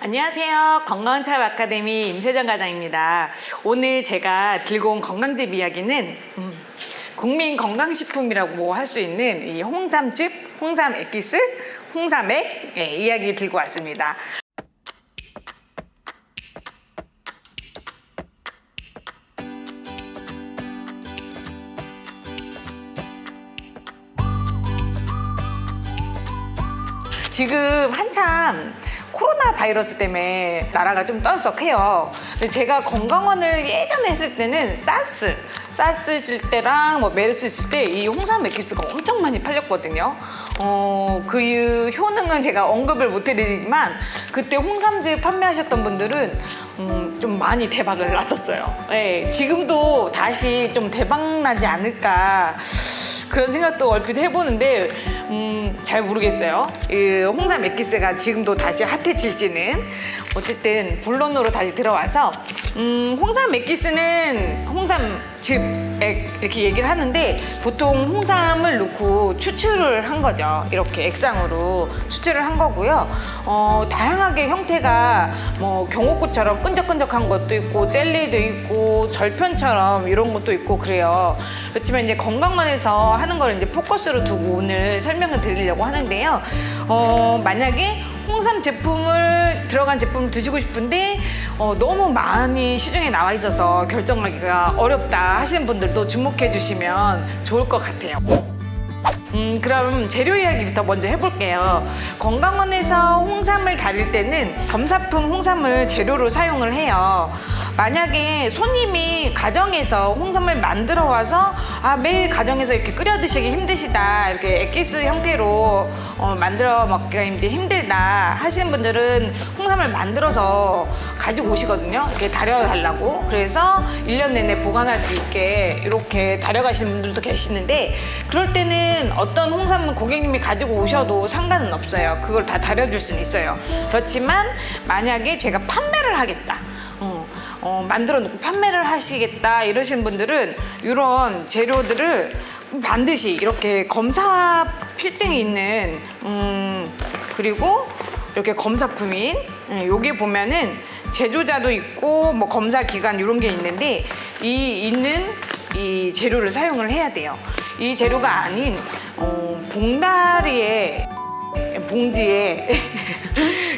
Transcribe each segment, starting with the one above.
안녕하세요. 건강참 아카데미 임세정 과장입니다. 오늘 제가 들고 온 건강즙 이야기는 국민 건강식품이라고 할 수 있는 이 홍삼즙, 홍삼 엑기스, 홍삼액 이야기 들고 왔습니다. 지금 한참 코로나 바이러스 때문에 나라가 좀 떠들썩해요. 근데 제가 건강원을 예전에 했을 때는 사스 있을 때랑 메르스 있을 때 이 홍삼 엑기스가 엄청 많이 팔렸거든요. 그 효능은 제가 언급을 못 해드리지만 그때 홍삼즙 판매하셨던 분들은 좀 많이 대박을 났었어요. 네, 지금도 다시 좀 대박 나지 않을까 그런 생각도 얼핏 해보는데 잘 모르겠어요. 이 홍삼 엑기스가 지금도 다시 핫해질지는. 어쨌든 본론으로 다시 들어와서 홍삼 엑기스는 홍삼즙액 이렇게 얘기를 하는데 보통 홍삼을 넣고 추출을 한 거죠. 이렇게 액상으로 추출을 한 거고요. 다양하게 형태가 경호꽃처럼 끈적끈적한 것도 있고 젤리도 있고 절편처럼 이런 것도 있고 그래요. 그렇지만 이제 건강원에서 하는 걸 이제 포커스로 두고 오늘 설명을 드리려고 하는데요. 만약에 홍삼 제품을 들어간 제품을 드시고 싶은데 너무 많이 시중에 나와 있어서 결정하기가 어렵다 하시는 분들도 주목해 주시면 좋을 것 같아요. 그럼 재료 이야기부터 먼저 해볼게요. 건강원에서 홍삼을 다릴 때는 검사품 홍삼을 재료로 사용을 해요. 만약에 손님이 가정에서 홍삼을 만들어 와서 매일 가정에서 이렇게 끓여 드시기 힘드시다, 이렇게 엑기스 형태로 만들어 먹기가 힘들다 하시는 분들은 홍삼을 만들어서 가지고 오시거든요. 이렇게 다려달라고. 그래서 1년 내내 보관할 수 있게 이렇게 다려가시는 분들도 계시는데, 그럴 때는 어떤 홍삼은 고객님이 가지고 오셔도 상관은 없어요. 그걸 다 다려줄 수는 있어요. 그렇지만 만약에 제가 판매를 하겠다, 만들어 놓고 판매를 하시겠다 이러신 분들은 이런 재료들을 반드시 이렇게 검사 필증이 있는 그리고 이렇게 검사품인 여기 보면은 제조자도 있고 검사 기간 이런 게 있는데 이 재료를 사용을 해야 돼요. 이 재료가 아닌 봉다리에 봉지에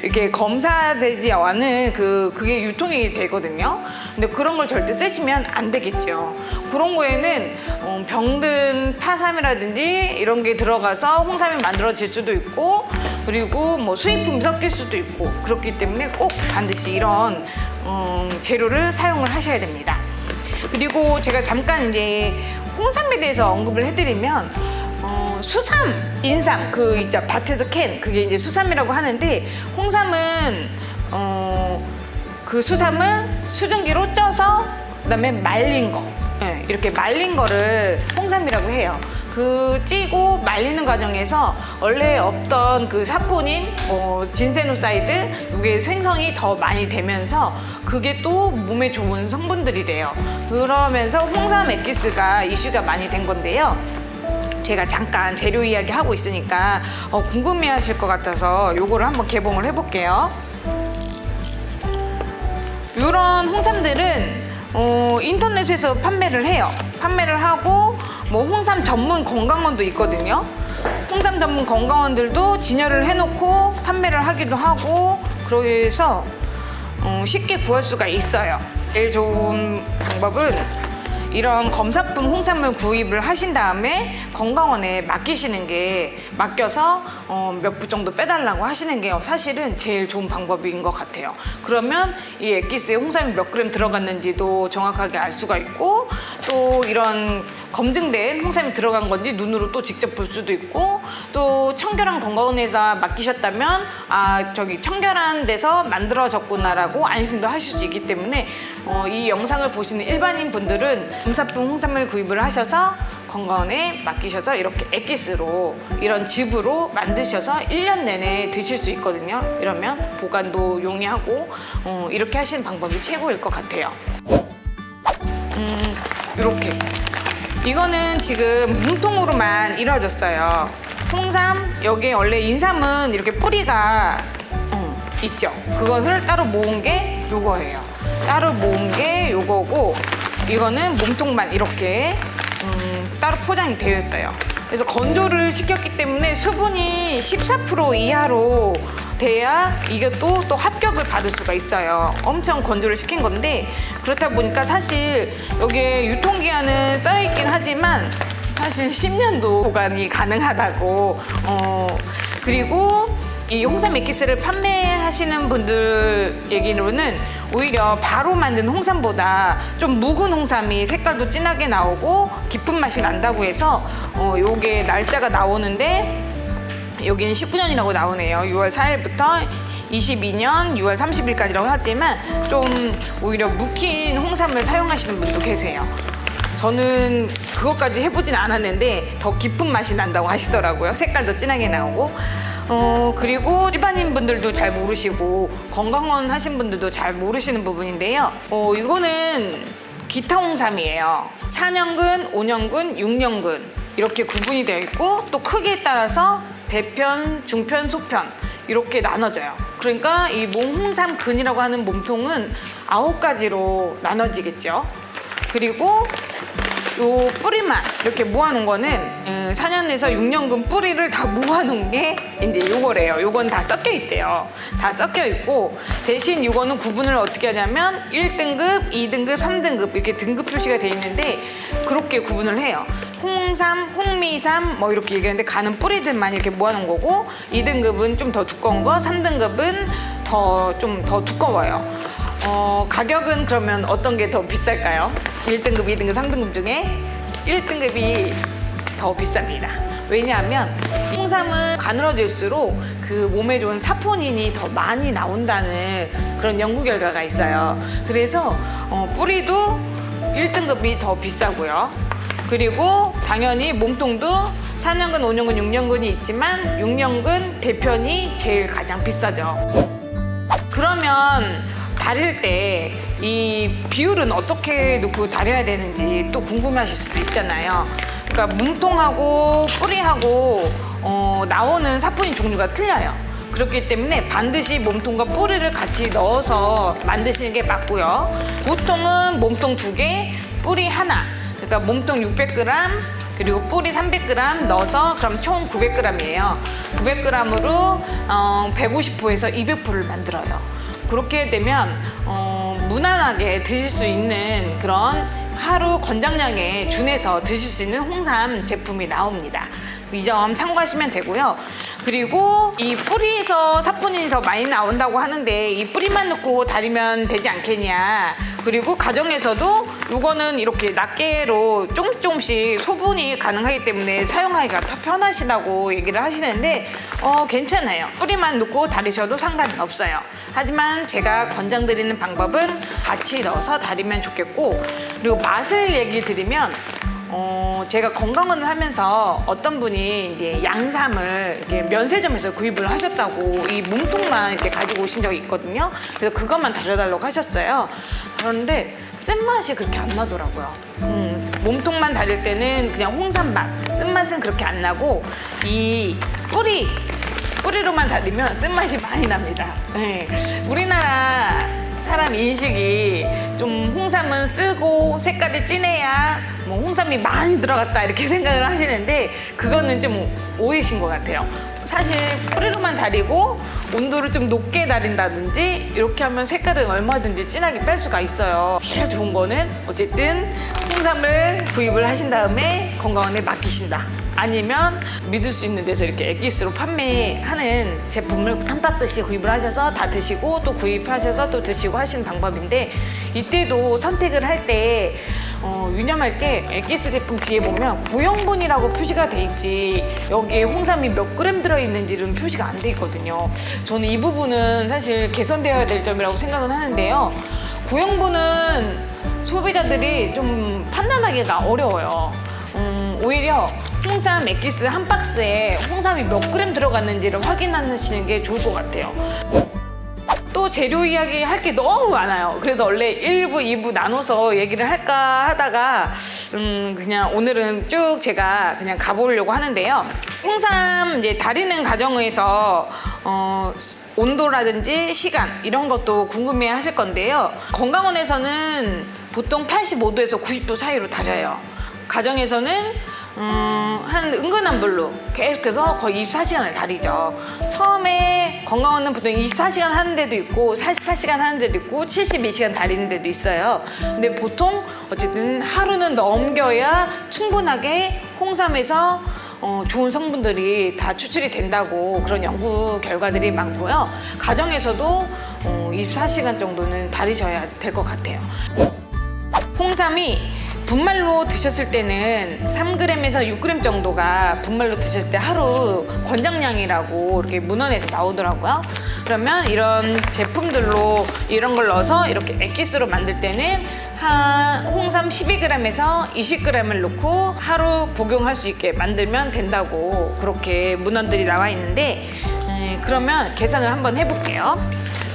이렇게 검사되지 않은 그게 유통이 되거든요. 근데 그런 걸 절대 쓰시면 안 되겠죠. 그런 거에는 병든 파삼이라든지 이런 게 들어가서 홍삼이 만들어질 수도 있고, 그리고 수입품이 섞일 수도 있고, 그렇기 때문에 꼭 반드시 이런 재료를 사용을 하셔야 됩니다. 그리고 제가 잠깐 이제 홍삼에 대해서 언급을 해드리면 수삼, 인삼, 있죠. 밭에서 캔, 그게 이제 수삼이라고 하는데, 홍삼은, 그 수삼은 수증기로 쪄서, 그 다음에 말린 거. 이렇게 말린 거를 홍삼이라고 해요. 그 찌고 말리는 과정에서 원래 없던 그 사포닌, 진세노사이드, 이게 생성이 더 많이 되면서 그게 또 몸에 좋은 성분들이래요. 그러면서 홍삼 엑기스가 이슈가 많이 된 건데요. 제가 잠깐 재료 이야기 하고 있으니까 궁금해 하실 것 같아서 요거를 한번 개봉을 해볼게요. 이런 홍삼들은 인터넷에서 판매를 해요. 판매를 하고 홍삼 전문 건강원도 있거든요. 홍삼 전문 건강원들도 진열을 해놓고 판매를 하기도 하고, 그래서 쉽게 구할 수가 있어요. 제일 좋은 방법은 이런 검사품 홍삼을 구입을 하신 다음에 건강원에 맡겨서 몇 부 정도 빼달라고 하시는 게 사실은 제일 좋은 방법인 것 같아요. 그러면 이 엑기스에 홍삼이 몇 그램 들어갔는지도 정확하게 알 수가 있고, 또 이런 검증된 홍삼이 들어간 건지 눈으로 또 직접 볼 수도 있고, 또 청결한 건강원에서 맡기셨다면 저기 청결한 데서 만들어졌구나라고 안심도 하실 수 있기 때문에 이 영상을 보시는 일반인 분들은 검사품 홍삼을 구입을 하셔서 건강원에 맡기셔서 이렇게 엑기스로 이런 즙으로 만드셔서 1년 내내 드실 수 있거든요. 이러면 보관도 용이하고 이렇게 하시는 방법이 최고일 것 같아요. 이렇게 이거는 지금 문통으로만 이루어졌어요. 홍삼, 여기 원래 인삼은 이렇게 뿌리가 있죠. 그것을 따로 모은 게 요거예요. 따로 모은 게 요거고, 이거는 몸통만 이렇게 따로 포장이 되어 있어요. 그래서 건조를 시켰기 때문에 수분이 14% 이하로 돼야 이게 또 합격을 받을 수가 있어요. 엄청 건조를 시킨 건데, 그렇다 보니까 사실 여기에 유통기한은 써있긴 하지만 사실 10년도 보관이 가능하다고. 그리고 이 홍삼 액기스를 판매하시는 분들 얘기로는 오히려 바로 만든 홍삼보다 좀 묵은 홍삼이 색깔도 진하게 나오고 깊은 맛이 난다고 해서 요게 날짜가 나오는데 여기는 19년이라고 나오네요. 6월 4일부터 22년 6월 30일까지라고 하지만 좀 오히려 묵힌 홍삼을 사용하시는 분도 계세요. 저는 그것까지 해보진 않았는데 더 깊은 맛이 난다고 하시더라고요. 색깔도 진하게 나오고. 그리고 일반인 분들도 잘 모르시고 건강원 하신 분들도 잘 모르시는 부분인데요. 이거는 기타 홍삼이에요. 4년근, 5년근, 6년근 이렇게 구분이 되어 있고, 또 크기에 따라서 대편, 중편, 소편 이렇게 나눠져요. 그러니까 이 홍삼근이라고 하는 몸통은 9가지로 나눠지겠죠. 그리고 요 뿌리만 이렇게 모아놓은 거는 4년에서 6년근 뿌리를 다 모아놓은 게 이제 요거래요. 요건 다 섞여 있대요. 다 섞여 있고, 대신 요거는 구분을 어떻게 하냐면 1등급, 2등급, 3등급 이렇게 등급 표시가 돼 있는데 그렇게 구분을 해요. 홍삼, 홍미삼 뭐 이렇게 얘기하는데 가는 뿌리들만 이렇게 모아놓은 거고, 2등급은 좀 더 두꺼운 거, 3등급은 좀 더 두꺼워요. 가격은 그러면 어떤 게 더 비쌀까요? 1등급, 2등급, 3등급 중에 1등급이 더 비쌉니다. 왜냐하면 홍삼은 가늘어질수록 그 몸에 좋은 사포닌이 더 많이 나온다는 그런 연구 결과가 있어요. 그래서 뿌리도 1등급이 더 비싸고요. 그리고 당연히 몸통도 4년근, 5년근, 6년근이 있지만 6년근 대편이 제일 가장 비싸죠. 그러면 다릴 때 이 비율은 어떻게 넣고 다려야 되는지 또 궁금해하실 수도 있잖아요. 그러니까 몸통하고 뿌리하고 나오는 사포닌 종류가 틀려요. 그렇기 때문에 반드시 몸통과 뿌리를 같이 넣어서 만드시는 게 맞고요. 보통은 몸통 2개, 뿌리 하나. 그러니까 몸통 600g 그리고 뿌리 300g 넣어서 그럼 총 900g이에요. 900g으로 150호에서 200호를 만들어요. 그렇게 되면 무난하게 드실 수 있는 그런 하루 권장량에 준해서 드실 수 있는 홍삼 제품이 나옵니다. 이 점 참고하시면 되고요. 그리고 이 뿌리에서 사포닌이 더 많이 나온다고 하는데 이 뿌리만 넣고 다리면 되지 않겠냐. 그리고 가정에서도 이거는 이렇게 낱개로 조금씩 소분이 가능하기 때문에 사용하기가 더 편하시다고 얘기를 하시는데 괜찮아요. 뿌리만 넣고 다리셔도 상관은 없어요. 하지만 제가 권장드리는 방법은 같이 넣어서 다리면 좋겠고, 그리고 맛을 얘기 드리면 제가 건강원을 하면서 어떤 분이 이제 양삼을 이렇게 면세점에서 구입을 하셨다고 이 몸통만 이렇게 가지고 오신 적이 있거든요. 그래서 그것만 다려달라고 하셨어요. 그런데 쓴맛이 그렇게 안 나더라고요. 몸통만 다릴 때는 그냥 홍삼 맛, 쓴맛은 그렇게 안 나고 이 뿌리로만 다리면 쓴맛이 많이 납니다. 네. 우리나라 사람 인식이 좀 홍삼은 쓰고 색깔이 진해야 뭐 홍삼이 많이 들어갔다 이렇게 생각을 하시는데 그거는 좀 오해신 것 같아요. 사실 뿌리로만 다리고 온도를 좀 높게 다린다든지 이렇게 하면 색깔은 얼마든지 진하게 뺄 수가 있어요. 제일 좋은 거는 어쨌든 홍삼을 구입을 하신 다음에 건강원에 맡기신다. 아니면 믿을 수 있는 데서 이렇게 액기스로 판매하는 제품을 한 박스씩 구입을 하셔서 다 드시고 또 구입하셔서 또 드시고 하시는 방법인데, 이때도 선택을 할 때 유념할 게 액기스 제품 뒤에 보면 고형분이라고 표시가 돼 있지 여기에 홍삼이 몇 그램 들어있는지는 표시가 안 돼 있거든요. 저는 이 부분은 사실 개선되어야 될 점이라고 생각은 하는데요. 고형분은 소비자들이 좀 판단하기가 어려워요. 오히려 홍삼 액기스 한 박스에 홍삼이 몇 그램 들어갔는지를 확인하시는 게 좋을 것 같아요. 또 또 재료 이야기 할 게 너무 많아요. 그래서 원래 1부, 2부 나눠서 얘기를 할까 하다가 그냥 오늘은 쭉 제가 그냥 가보려고 하는데요. 홍삼 이제 다리는 과정에서 온도라든지 시간 이런 것도 궁금해 하실 건데요. 건강원에서는 보통 85도에서 90도 사이로 달여요. 가정에서는 한 은근한 불로 계속해서 거의 24시간을 달이죠. 처음에 건강원은 보통 24시간 하는 데도 있고 48시간 하는 데도 있고 72시간 달이는 데도 있어요. 근데 보통 어쨌든 하루는 넘겨야 충분하게 홍삼에서 좋은 성분들이 다 추출이 된다고 그런 연구 결과들이 많고요. 가정에서도 24시간 정도는 달이셔야 될 것 같아요. 홍삼이 분말로 드셨을 때는 3g에서 6g 정도가 분말로 드셨을 때 하루 권장량이라고 이렇게 문헌에서 나오더라고요. 그러면 이런 제품들로 이런 걸 넣어서 이렇게 액기스로 만들 때는 한 홍삼 12g에서 20g을 넣고 하루 복용할 수 있게 만들면 된다고 그렇게 문헌들이 나와 있는데 그러면 계산을 한번 해볼게요.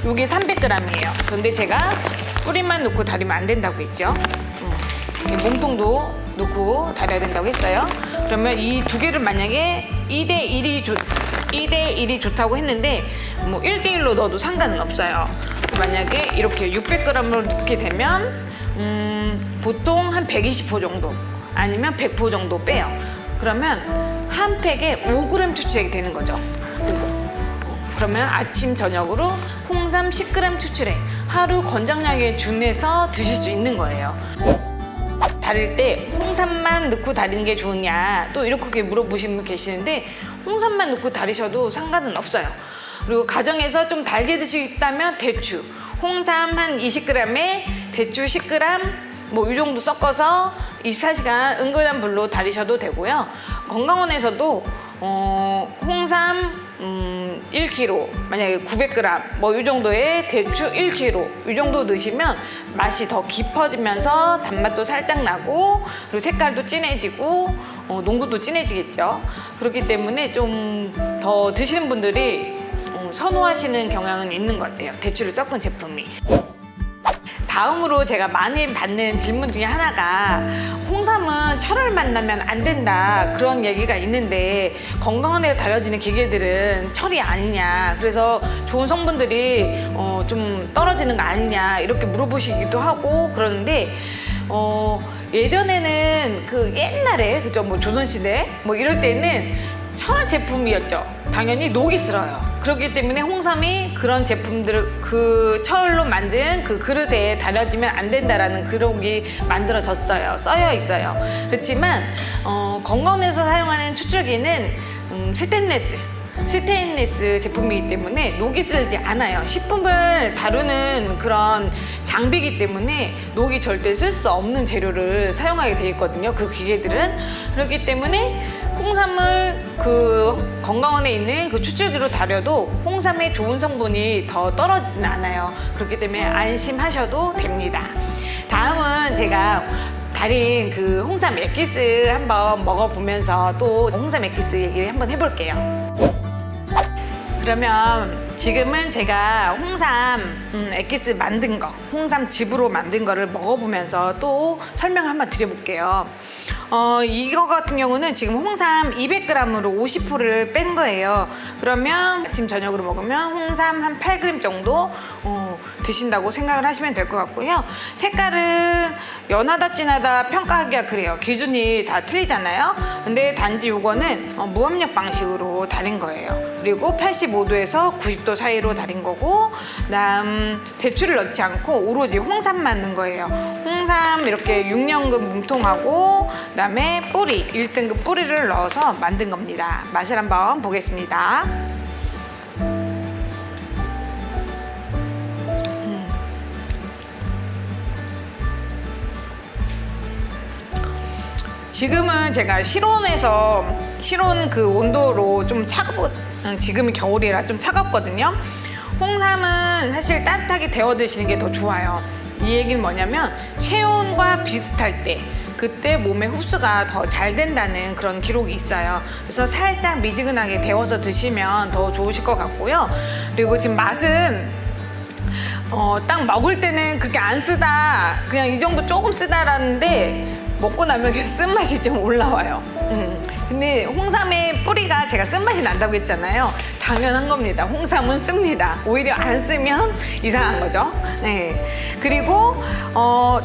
여기 300g이에요. 그런데 제가 뿌리만 넣고 달이면 안 된다고 했죠. 몸통도 넣고 달여야 된다고 했어요. 그러면 이 두 개를 만약에 2대1이 좋다고 했는데 뭐 1대1로 넣어도 상관은 없어요. 만약에 이렇게 600g으로 넣게 되면 보통 한 120호 정도 아니면 100호 정도 빼요. 그러면 한 팩에 5g 추출액이 되는 거죠. 그러면 아침 저녁으로 홍삼 10g 추출액 하루 권장량에 준해서 드실 수 있는 거예요. 달일 때 홍삼만 넣고 달이는 게 좋으냐 또 이렇게 물어보시는 분 계시는데 홍삼만 넣고 달이셔도 상관은 없어요. 그리고 가정에서 좀 달게 드시겠다면 대추 홍삼 한 20g에 대추 10g 뭐 이 정도 섞어서 24시간 은근한 불로 달이셔도 되고요. 건강원에서도 홍삼 1kg 만약에 900g 뭐 이 정도의 대추 1kg 이 정도 넣으시면 맛이 더 깊어지면서 단맛도 살짝 나고 그리고 색깔도 진해지고 농도도 진해지겠죠. 그렇기 때문에 좀 더 드시는 분들이 선호하시는 경향은 있는 것 같아요. 대추를 섞은 제품이. 다음으로 제가 많이 받는 질문 중에 하나가 홍삼은 철을 만나면 안 된다 그런 얘기가 있는데 건강원에서 달여지는 기계들은 철이 아니냐 그래서 좋은 성분들이 좀 떨어지는 거 아니냐 이렇게 물어보시기도 하고 그러는데 예전에는 그 옛날에 그죠 뭐 조선시대 뭐 이럴 때는 철 제품이었죠. 당연히 녹이 슬어요. 그렇기 때문에 홍삼이 그런 제품들을 그 철로 만든 그 그릇에 달여지면 안 된다라는 기록이 만들어졌어요. 써여 있어요. 그렇지만 건강원에서 사용하는 추출기는 스테인리스 제품이기 때문에 녹이 슬지 않아요. 식품을 다루는 그런 장비이기 때문에 녹이 절대 쓸 수 없는 재료를 사용하게 되어 있거든요. 그 기계들은. 그렇기 때문에 홍삼을 그 건강원에 있는 그 추출기로 달여도 홍삼의 좋은 성분이 더 떨어지진 않아요. 그렇기 때문에 안심하셔도 됩니다. 다음은 제가 달인 그 홍삼 액기스 한번 먹어보면서 또 홍삼 액기스 얘기 한번 해볼게요. 그러면 지금은 제가 홍삼 액기스 만든 거, 홍삼 즙으로 만든 거를 먹어보면서 또 설명을 한번 드려볼게요. 이거 같은 경우는 지금 홍삼 200g으로 50%를 뺀 거예요. 그러면 아침 저녁으로 먹으면 홍삼 한 8g 정도 드신다고 생각을 하시면 될 것 같고요. 색깔은 연하다 진하다 평가하기가 그래요. 기준이 다 틀리잖아요. 근데 단지 요거는 무압력 방식으로 달인 거예요. 그리고 85도에서 90도 사이로 달인 거고, 그다음 대추를 넣지 않고 오로지 홍삼만 넣은 거예요. 홍삼 이렇게 6년급 몸통하고 그다음에 뿌리 1등급 뿌리를 넣어서 만든 겁니다. 맛을 한번 보겠습니다. 지금은 제가 실온 그 온도로 좀 지금이 겨울이라 좀 차갑거든요. 홍삼은 사실 따뜻하게 데워 드시는 게 더 좋아요. 이 얘기는 뭐냐면 체온과 비슷할 때 그때 몸의 흡수가 더 잘 된다는 그런 기록이 있어요. 그래서 살짝 미지근하게 데워서 드시면 더 좋으실 것 같고요. 그리고 지금 맛은 딱 먹을 때는 그렇게 안 쓰다, 그냥 이 정도 조금 쓰다라는데 먹고 나면 계속 쓴맛이 좀 올라와요. 근데 홍삼의 뿌리가 제가 쓴맛이 난다고 했잖아요. 당연한 겁니다. 홍삼은 씁니다. 오히려 안 쓰면 이상한 거죠. 네. 그리고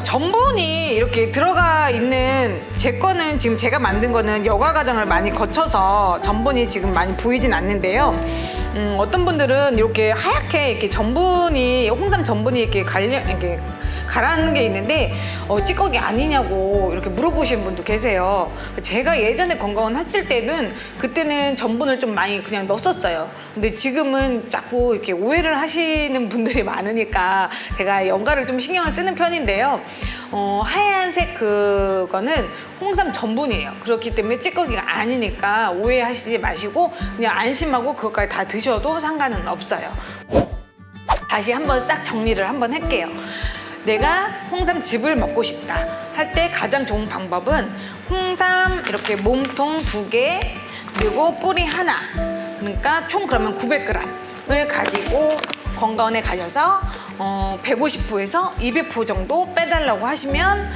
전분이 이렇게 들어가 있는, 제 거는 지금 제가 만든 거는 여과 과정을 많이 거쳐서 전분이 지금 많이 보이진 않는데요. 어떤 분들은 이렇게 하얗게 이렇게 전분이, 홍삼 전분이 이렇게 가라앉는 게 있는데 찌꺼기 아니냐고 이렇게 물어보시는 분도 계세요. 제가 예전에 건강원 했을 때는 그때는 전분을 좀 많이 그냥 넣었었어요. 근데 지금은 자꾸 이렇게 오해를 하시는 분들이 많으니까 제가 연가를 좀 신경을 쓰는 편인데요. 하얀색 그거는 홍삼 전분이에요. 그렇기 때문에 찌꺼기가 아니니까 오해하시지 마시고 그냥 안심하고 그것까지 다 드셔도 상관은 없어요. 다시 한번 싹 정리를 한번 할게요. 내가 홍삼즙을 먹고 싶다 할 때 가장 좋은 방법은 홍삼 이렇게 몸통 2개 그리고 뿌리 하나, 그러니까 총 그러면 900g을 가지고 건강원에 가셔서 150포에서 200포 정도 빼달라고 하시면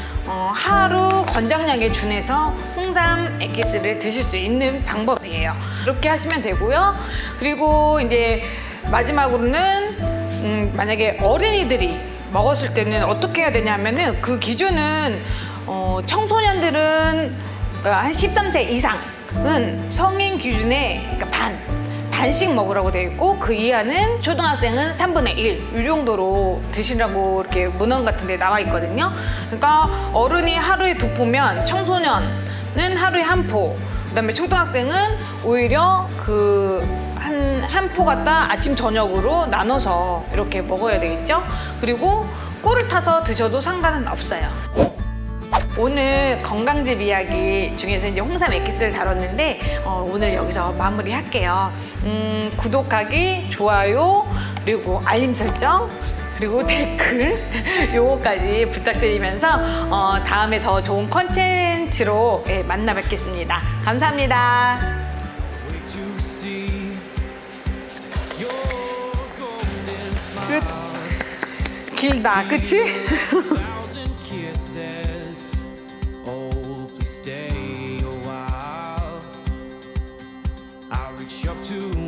하루 권장량에 준해서 홍삼 액기스를 드실 수 있는 방법이에요. 그렇게 하시면 되고요. 그리고 이제 마지막으로는 만약에 어린이들이 먹었을 때는 어떻게 해야 되냐 하면은 그 기준은 청소년들은 그러니까 한 13세 이상은 성인 기준의 그러니까 반씩 먹으라고 되어 있고, 그 이하는 초등학생은 3분의 1 이 정도로 드시라고 이렇게 문헌 같은 데 나와 있거든요. 그러니까 어른이 하루에 2포면 청소년은 하루에 1포, 그다음에 초등학생은 오히려 한 포 갖다 아침 저녁으로 나눠서 이렇게 먹어야 되겠죠. 그리고 꿀을 타서 드셔도 상관은 없어요. 오늘 건강즙 이야기 중에서 이제 홍삼 액기스를 다뤘는데 오늘 여기서 마무리할게요. 구독하기, 좋아요, 그리고 알림 설정, 그리고 댓글 요거까지 부탁드리면서 다음에 더 좋은 컨텐츠로 만나 뵙겠습니다. 감사합니다. 끝. 길다, 그치? I'll reach up to